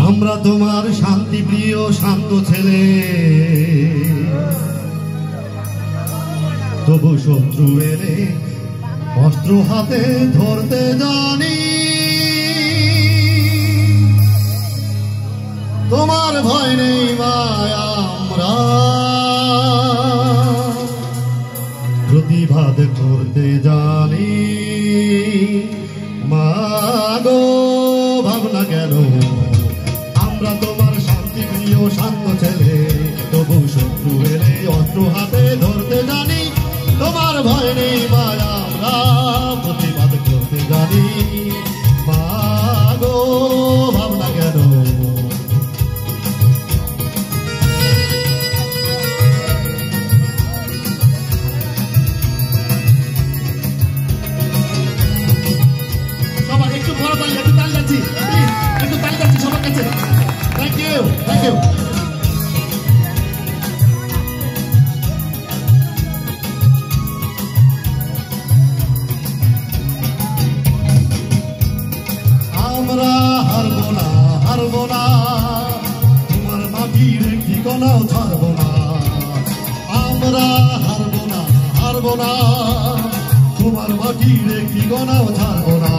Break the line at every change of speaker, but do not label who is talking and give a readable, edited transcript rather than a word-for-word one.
আমরা তোমার শান্তি প্রিয় শান্ত ছেলে, তবু শত্রু এলে অস্ত্র হাতে ধরতে জানি। তোমার ভয় নেই মায়া, আমরা প্রতিবাদ করতে জানি। মাগো ভাবনা কেন, আমরা তোমার শান্তি প্রিয় শান্ত ছেলে, তবু শত্রু এলে অস্ত্র হাতে ধরতে জানি। তোমার ভয় নেই মায়া, আমরা প্রতিবাদ করতে জানি। মাগো ভাবনা কেন। আমরা হারবো না, হারবো না, তোমার মাটির ঠিকানাও ছাড়বো না। আমরা হারবো না, হারবো না, তোমার মাটির ঠিকানাও ছাড়বো না।